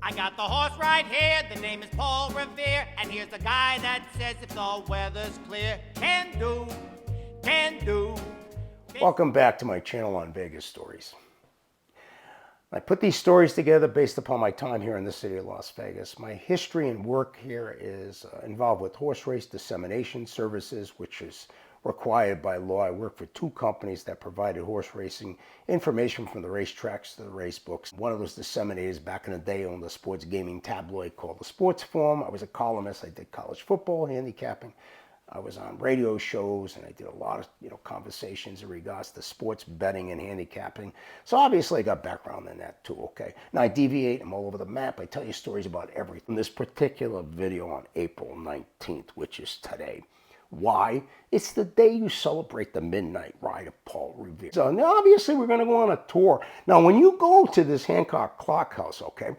I got the horse right here, the name is Paul Revere, and here's the guy that says if the weather's clear, can do. Welcome back to my channel on Vegas Stories. I put these stories together based upon my time here in the city of Las Vegas. My history and work here is involved with horse race dissemination services, which is required by law. I work for two companies that provided horse racing information from the racetracks to the race books. One of those disseminators back in the day owned a sports gaming tabloid called The Sports Forum. I was a columnist. I did college football, handicapping. I was on radio shows, and I did a lot of conversations in regards to sports betting and handicapping. So obviously I got background in that too, okay? Now I deviate, I'm all over the map. I tell you stories about everything. This particular video on April 19th, which is today. Why? It's the day you celebrate the midnight ride of Paul Revere. So now obviously we're going to go on a tour. Now when you go to this Hancock Clock House, okay,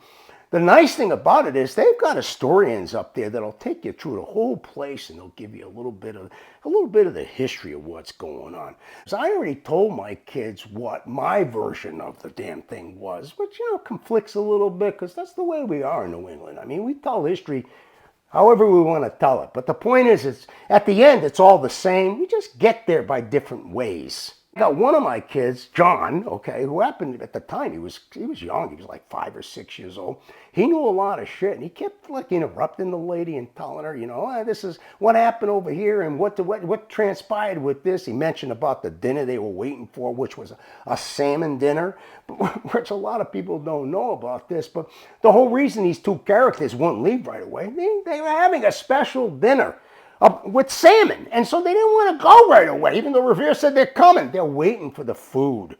the nice thing about it is they've got historians up there that'll take you through the whole place, and they'll give you a little bit of the history of what's going on. So I already told my kids what my version of the damn thing was, which conflicts a little bit because that's the way we are in New England. I mean, we tell history however we want to tell it, but the point is, it's at the end it's all the same. We just get there by different ways. I got one of my kids, John, okay, who happened at the time, he was young, he was like 5 or 6 years old. He knew a lot of shit, and he kept like interrupting the lady and telling her, this is what happened over here and what transpired with this. He mentioned about the dinner they were waiting for, which was a salmon dinner, which a lot of people don't know about this. But the whole reason these two characters wouldn't leave right away, they were having a special dinner with salmon, and so they didn't want to go right away, even though Revere said they're coming. They're waiting for the food.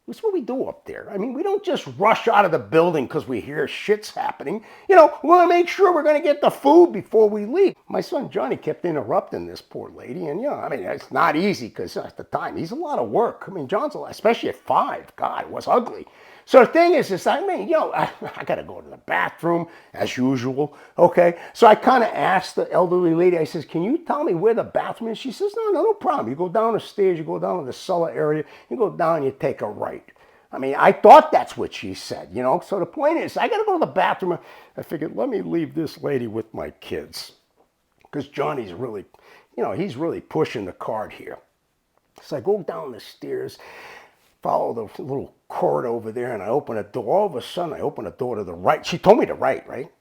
That's what we do up there. I mean, we don't just rush out of the building because we hear shit's happening. We want to make sure we're going to get the food before we leave. My son Johnny kept interrupting this poor lady, and it's not easy because at the time, he's a lot of work. I mean, John's especially at 5. God, it was ugly. So the thing is I got to go to the bathroom as usual, okay? So I kind of asked the elderly lady, I says, can you tell me where the bathroom is? She says, no problem. You go down the stairs, you go down to the cellar area, you go down, you take a right. I mean, I thought that's what she said, So the point is, I got to go to the bathroom. I figured, let me leave this lady with my kids. Because Johnny's really, he's really pushing the cart here. So I go down the stairs, follow the little corridor over there, and I open a door. All of a sudden, I open a door to the right. She told me to right?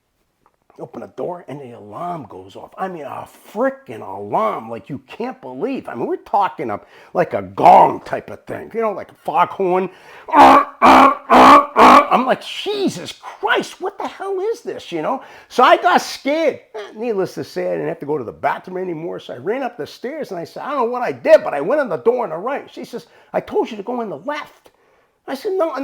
Open a door, and the alarm goes off. I mean, a freaking alarm like you can't believe. I mean, we're talking like a gong type of thing, like a foghorn. I'm like, Jesus Christ, what the hell is this, So I got scared. Needless to say, I didn't have to go to the bathroom anymore, so I ran up the stairs, and I said, I don't know what I did, but I went in the door on the right. She says, I told you to go in the left. I said, no,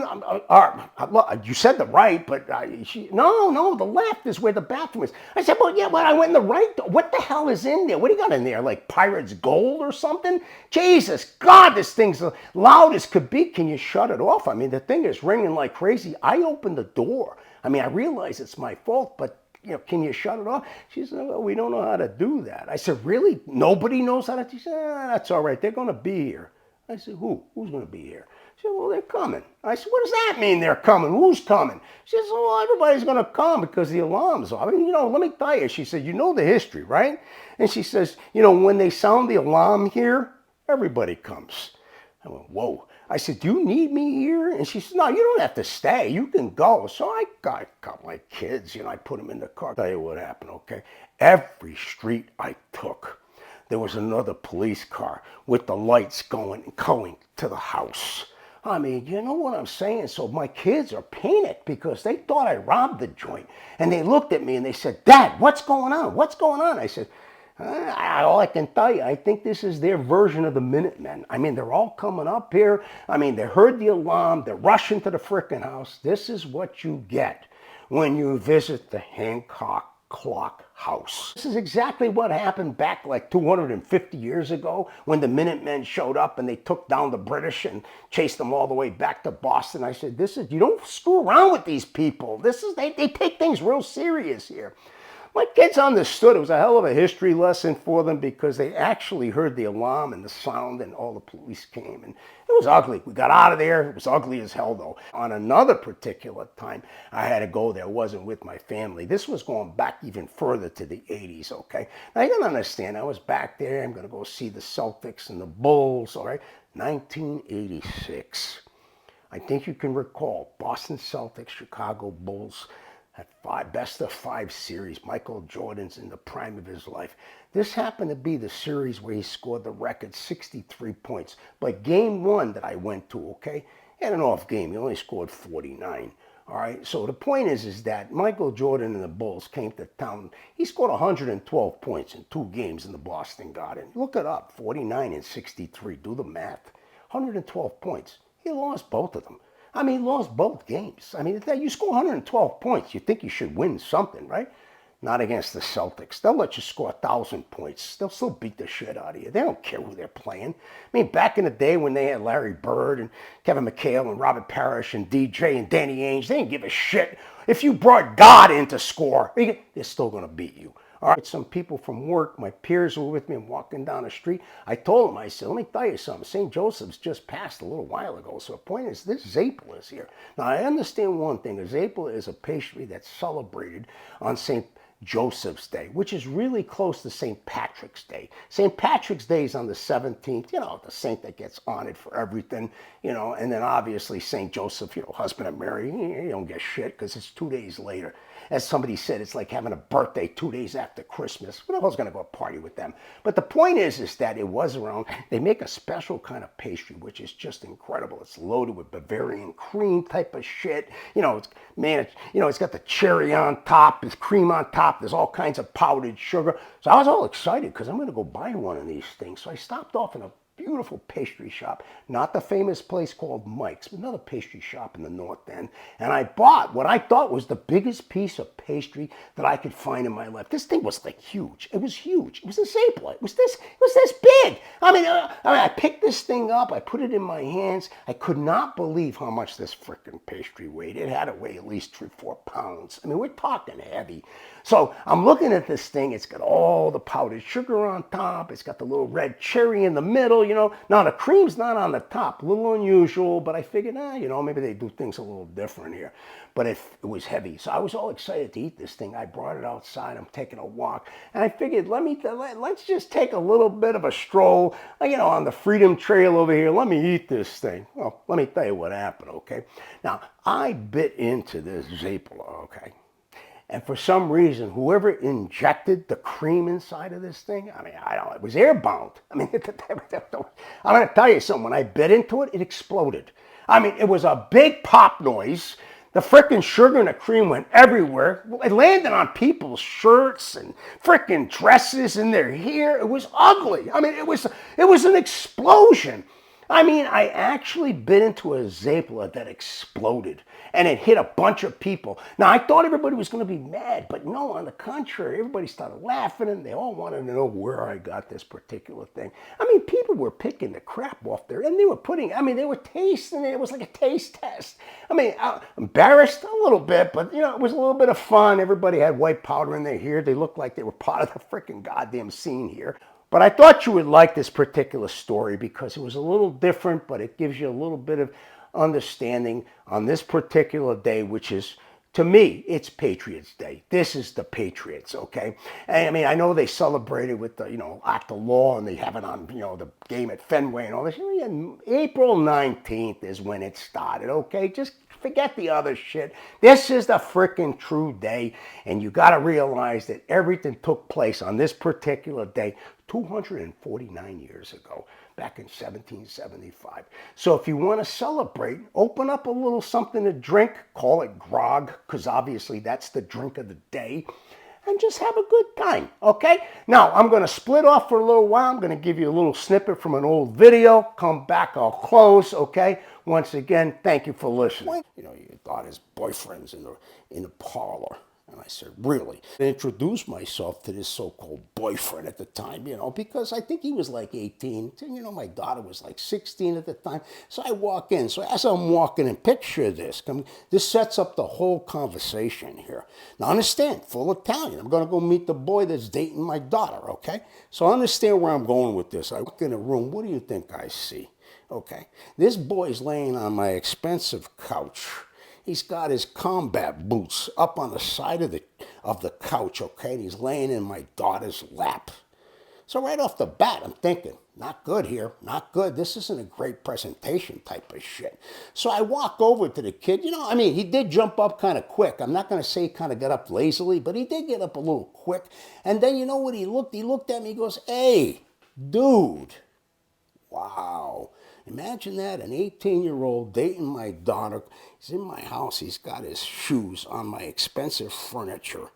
you said the right, but no, the left is where the bathroom is. I said, well, yeah, but I went in the right door. What the hell is in there? What do you got in there, like Pirate's Gold or something? Jesus, God, this thing's loud as could be. Can you shut it off? I mean, the thing is ringing like crazy. I opened the door. I mean, I realize it's my fault, but can you shut it off? She said, well, we don't know how to do that. I said, really? Nobody knows how to? She said, that's all right. They're going to be here. I said, who? Who's going to be here? She said, well, they're coming. I said, what does that mean, they're coming? Who's coming? She says, well, everybody's going to come because the alarm's off. I mean, let me tell you. She said, you know the history, right? And she says, when they sound the alarm here, everybody comes. I went, whoa. I said, do you need me here? And she said, no, you don't have to stay. You can go. So I got my kids, I put them in the car. I'll tell you what happened, okay? Every street I took, there was another police car with the lights going to the house. I mean, you know what I'm saying? So my kids are panicked because they thought I robbed the joint. And they looked at me and they said, Dad, what's going on? What's going on? I said, all I can tell you, I think this is their version of the Minutemen. I mean, they're all coming up here. I mean, they heard the alarm. They're rushing to the frickin' house. This is what you get when you visit the Hancock Clock House. This is exactly what happened back like 250 years ago when the Minutemen showed up and they took down the British and chased them all the way back to Boston. I said, you don't screw around with these people. They take things real serious here. My kids understood. It was a hell of a history lesson for them because they actually heard the alarm and the sound and all the police came. And it was ugly. We got out of there. It was ugly as hell, though. On another particular time, I had to go there. I wasn't with my family. This was going back even further to the 80s, okay? Now, you got to understand, I was back there. I'm going to go see the Celtics and the Bulls, all right? 1986. I think you can recall Boston Celtics, Chicago Bulls, that best of 5 series. Michael Jordan's in the prime of his life. This happened to be the series where he scored the record 63 points. But game 1 that I went to, okay, he had an off game. He only scored 49. All right, so the point is that Michael Jordan and the Bulls came to town. He scored 112 points in 2 games in the Boston Garden. Look it up, 49 and 63. Do the math. 112 points. He lost both of them. I mean, he lost both games. I mean, you score 112 points, you think you should win something, right? Not against the Celtics. They'll let you score 1,000 points. They'll still beat the shit out of you. They don't care who they're playing. I mean, back in the day when they had Larry Bird and Kevin McHale and Robert Parrish and DJ and Danny Ainge, they didn't give a shit. If you brought God in to score, they're still going to beat you. All right, some people from work, my peers were with me. I'm walking down the street. I told them, I said, let me tell you something. St. Joseph's just passed a little while ago. So the point is, this zeppola is here. Now, I understand one thing. A zeppola is a pastry that's celebrated on St. Joseph's Day, which is really close to St. Patrick's Day. St. Patrick's Day is on the 17th, you know, the saint that gets honored for everything, you know, and then obviously St. Joseph, you know, husband of Mary, you don't get shit because it's 2 days later. As somebody said, it's like having a birthday 2 days after Christmas. Who the hell's going to go party with them? But the point is that it was around, they make a special kind of pastry, which is just incredible. It's loaded with Bavarian cream type of shit. You know, it's got the cherry on top, there's cream on top, there's all kinds of powdered sugar. So I was all excited because I'm going to go buy one of these things. So I stopped off in a beautiful pastry shop, not the famous place called Mike's, but another pastry shop in the North End. And I bought what I thought was the biggest piece of pastry that I could find in my life. This thing was like huge. It was huge. It was a zeppola. It was this big. I mean, I picked this thing up. I put it in my hands. I could not believe how much this frickin' pastry weighed. It had to weigh at least 3-4 pounds. I mean, we're talking heavy. So I'm looking at this thing. It's got all the powdered sugar on top. It's got the little red cherry in the middle, you know. Now, the cream's not on the top. A little unusual, but I figured, you know, maybe they do things a little different here. But it was heavy. So I was all excited to eat this thing. I brought it outside. I'm taking a walk. And I figured, let's just take a little bit of a stroll, you know, on the Freedom Trail over here. Let me eat this thing. Well, let me tell you what happened, okay? Now, I bit into this zeppola, okay? And for some reason, whoever injected the cream inside of this thing, I mean, I don't know, it was airbound. I mean, I'm going to tell you something. When I bit into it, it exploded. I mean, it was a big pop noise. The frickin' sugar and the cream went everywhere. It landed on people's shirts and frickin' dresses in their hair. It was ugly. I mean, it was an explosion. I mean, I actually bit into a zeppola that exploded, and it hit a bunch of people. Now, I thought everybody was going to be mad, but no, on the contrary, everybody started laughing, and they all wanted to know where I got this particular thing. I mean, people were picking the crap off there, and they were tasting it. It was like a taste test. I mean, embarrassed a little bit, but, you know, it was a little bit of fun. Everybody had white powder in their hair. They looked like they were part of the freaking goddamn scene here. But I thought you would like this particular story because it was a little different, but it gives you a little bit of understanding on this particular day, which is, to me, it's Patriots Day. This is the Patriots, okay? And I mean, I know they celebrated with the, you know, act of law, and they have it on, you know, the game at Fenway and all this. April 19th is when it started, okay? Just forget the other shit. This is the frickin' true day, and you got to realize that everything took place on this particular day 249 years ago, back in 1775. So if you want to celebrate, open up a little something to drink, call it grog, because obviously that's the drink of the day, and just have a good time, okay? Now, I'm going to split off for a little while. I'm going to give you a little snippet from an old video. Come back, I'll close, okay? Once again, thank you for listening. You know, your daughter's boyfriend's in the parlor. And I said, really? I introduced myself to this so-called boyfriend at the time, because I think he was like 18. My daughter was like 16 at the time. So I walk in. So as I'm walking in, picture this. This sets up the whole conversation here. Now understand, full Italian. I'm going to go meet the boy that's dating my daughter, okay? So understand where I'm going with this. I walk in the room. What do you think I see? Okay, this boy's laying on my expensive couch. He's got his combat boots up on the side of the couch, okay? And he's laying in my daughter's lap. So right off the bat, I'm thinking, not good here, not good. This isn't a great presentation type of shit. So I walk over to the kid. He did jump up kind of quick. I'm not going to say he kind of got up lazily, but he did get up a little quick. And then you know what he looked? He looked at me, he goes, hey, dude. Wow. Imagine that, an 18-year-old dating my daughter. He's in my house. He's got his shoes on my expensive furniture.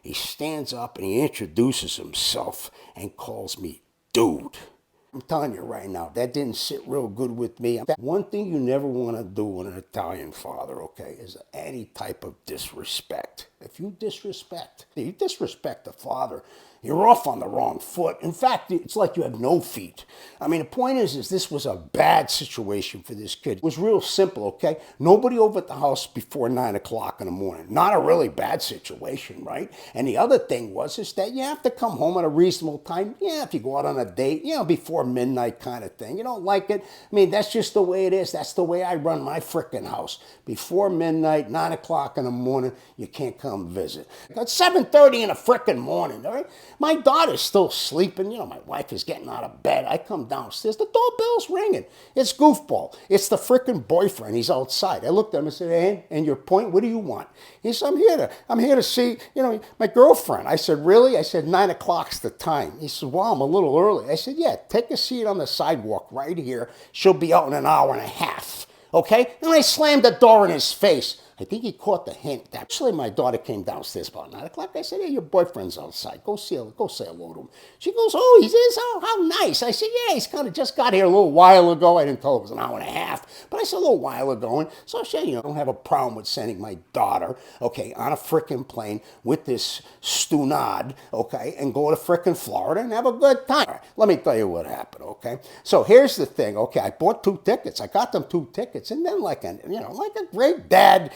He stands up and he introduces himself and calls me dude. I'm telling you right now, that didn't sit real good with me. One thing you never want to do with an Italian father, okay, is any type of disrespect. If you disrespect the father, you're off on the wrong foot. In fact, it's like you have no feet. The point is this was a bad situation for this kid. It was real simple, okay? Nobody over at the house before 9 o'clock in the morning. Not a really bad situation, right? And the other thing is that you have to come home at a reasonable time. Yeah, if you go out on a date, before midnight kind of thing. You don't like it? That's just the way it is. That's the way I run my frickin' house. Before midnight, 9 o'clock in the morning, you can't come visit. It's 7:30 in the frickin' morning, all right? My daughter's still sleeping. My wife is getting out of bed. I come downstairs. The doorbell's ringing. It's goofball. It's the frickin' boyfriend. He's outside. I looked at him and said, hey, and your point, what do you want? He said, I'm here to see, my girlfriend. I said, really? I said, 9 o'clock's the time. He said, well, I'm a little early. I said, yeah, take a seat on the sidewalk right here. She'll be out in an hour and a half. Okay? And I slammed the door in his face. I think he caught the hint. Actually, my daughter came downstairs about 9 o'clock. I said, hey, your boyfriend's outside. Go say hello to him. She goes, oh, he is? Oh, how nice. I said, yeah, he's kind of just got here a little while ago. I didn't tell her it was an hour and a half, but I said a little while ago. And so I said, I don't have a problem with sending my daughter, okay, on a frickin' plane with this stunad, okay, and go to frickin' Florida and have a good time. Right, let me tell you what happened, okay? So here's the thing, okay, I bought 2 tickets. I got them 2 tickets. And then like a great dad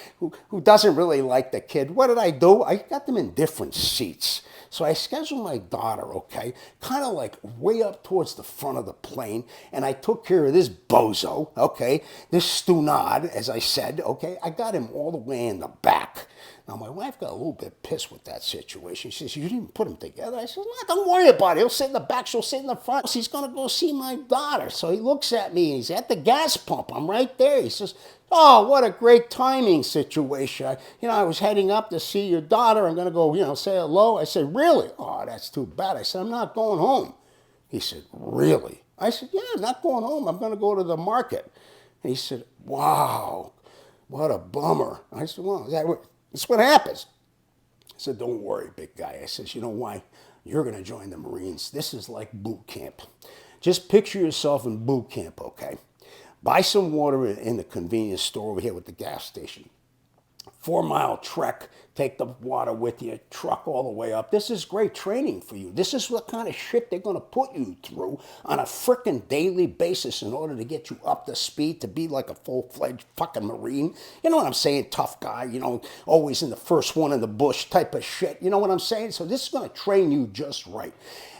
who doesn't really like the kid, what did I do? I got them in different seats. So I scheduled my daughter, okay, kind of like way up towards the front of the plane, and I took care of this bozo, okay, this stunad, as I said, okay, I got him all the way in the back. Now, my wife got a little bit pissed with that situation. She says, you didn't put them together? I said, no, don't worry about it. He'll sit in the back. She'll sit in the front. He's going to go see my daughter. So he looks at me. He's at the gas pump. I'm right there. He says, oh, what a great timing situation. I was heading up to see your daughter. I'm going to go, say hello. I said, really? Oh, that's too bad. I said, I'm not going home. He said, really? I said, yeah, I'm not going home. I'm going to go to the market. And he said, wow, what a bummer. I said, well, that's what happens. I said, don't worry, big guy. I says, you know why? You're going to join the Marines. This is like boot camp. Just picture yourself in boot camp, okay? Buy some water in the convenience store over here with the gas station. 4-mile trek, take the water with you, truck all the way up. This is great training for you. This is what kind of shit they're going to put you through on a frickin' daily basis in order to get you up to speed to be like a full-fledged fucking Marine. You know what I'm saying? Tough guy, always in the first one in the bush type of shit. You know what I'm saying? So this is going to train you just right.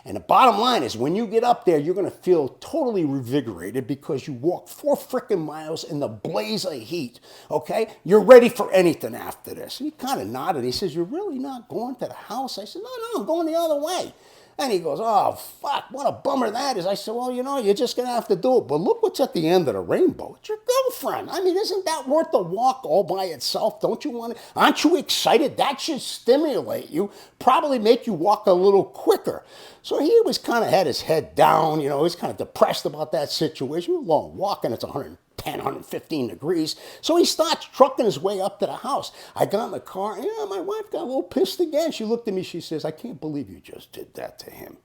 And the bottom line is when you get up there, you're going to feel totally revigorated because you walk 4 frickin' miles in the blaze of heat, okay? You're ready for anything after this. And he kind of nodded. He says, you're really not going to the house? I said, no, I'm going the other way. And he goes, oh, fuck, what a bummer that is. I said, well, you're just going to have to do it. But look what's at the end of the rainbow. It's your girlfriend. Isn't that worth the walk all by itself? Don't you want to? Aren't you excited? That should stimulate you, probably make you walk a little quicker. So he was kind of had his head down. He was kind of depressed about that situation. We're long walking. It's 110, 115 degrees. So he starts trucking his way up to the house. I got in the car. My wife got a little pissed again. She looked at me. She says, I can't believe you just did that to him.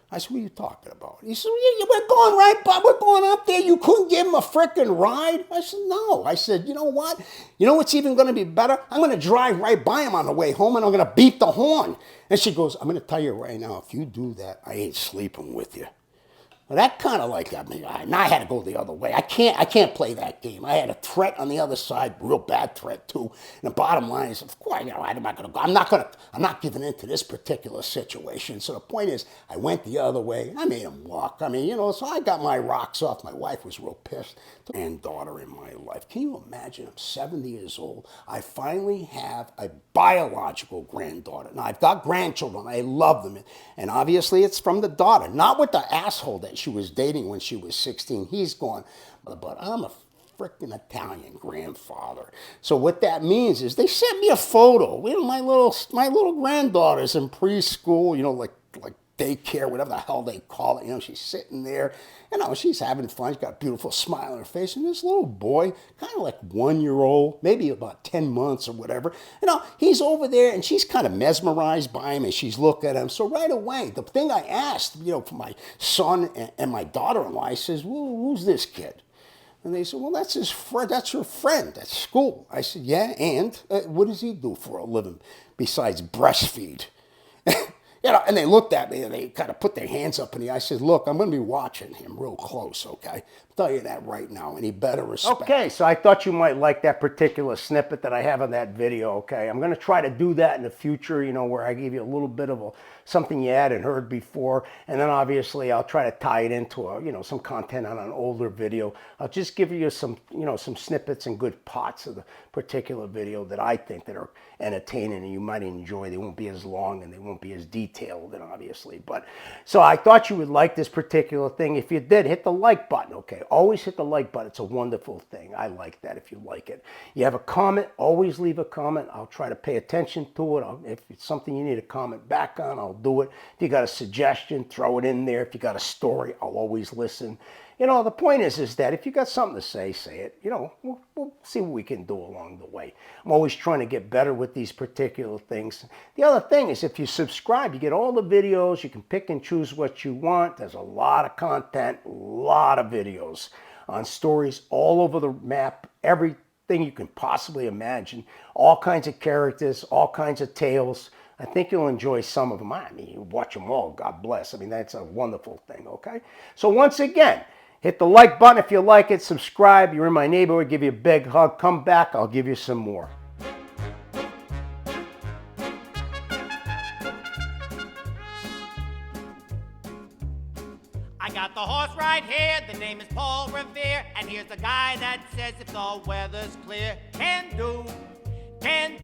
I said, what are you talking about? He said, yeah, we're going right, but we're going up there. You couldn't give him a frickin' ride? I said, no. I said, you know what? You know what's even going to be better? I'm going to drive right by him on the way home and I'm going to beep the horn. And she goes, I'm going to tell you right now, if you do that, I ain't sleeping with you. Well, that kind of like, now I had to go the other way. I can't play that game. I had a threat on the other side, real bad threat too. And the bottom line is, of course, I'm not going to go. I'm not giving in to this particular situation. So the point is, I went the other way. I made him walk. So I got my rocks off. My wife was real pissed. Granddaughter in my life. Can you imagine? I'm 70 years old. I finally have a biological granddaughter. Now I've got grandchildren. I love them, and obviously it's from the daughter, not with the asshole that she was dating when she was 16. He's gone, but I'm a freaking Italian grandfather. So what that means is they sent me a photo. My little granddaughter's in preschool, like daycare, whatever the hell they call it. She's sitting there, she's having fun. She's got a beautiful smile on her face. And this little boy, kind of like 1 year old, maybe about 10 months or whatever, he's over there and she's kind of mesmerized by him and she's looking at him. So right away, the thing I asked, for my son and my daughter-in-law, I says, well, who's this kid? And they said, well, that's his friend. That's her friend at school. I said, yeah, and what does he do for a living besides breastfeed? And they looked at me and they kind of put their hands up in the air. I said, look, I'm going to be watching him real close, okay? I'll tell you that right now, and he better respect. Okay, so I thought you might like that particular snippet that I have in that video, okay? I'm going to try to do that in the future, where I give you a little bit of something you hadn't heard before, and then obviously I'll try to tie it into some content on an older video. I'll just give you some snippets and good parts of the particular video that I think that are entertaining and you might enjoy. They won't be as long and they won't be as detailed, and obviously. But so I thought you would like this particular thing. If you did, hit the like button, okay? Always hit the like button. It's a wonderful thing. I like that if you like it. You have a comment, always leave a comment. I'll try to pay attention to it. If it's something you need a comment back on, I'll do it. If you got a suggestion, throw it in there. If you got a story, I'll always listen. The point is that if you got something to say it. We'll see what we can do along the way. I'm always trying to get better with these particular things. The other thing is if you subscribe, you get all the videos. You can pick and choose what you want. There's a lot of content, a lot of videos on stories all over the map, everything you can possibly imagine, all kinds of characters, all kinds of tales. I think you'll enjoy some of them. You watch them all, God bless. That's a wonderful thing, okay? So once again, hit the like button if you like it. Subscribe. You're in my neighborhood. Give you a big hug. Come back. I'll give you some more. I got the horse right here, the name is Paul Revere, and here's the guy that says if the weather's clear, can do.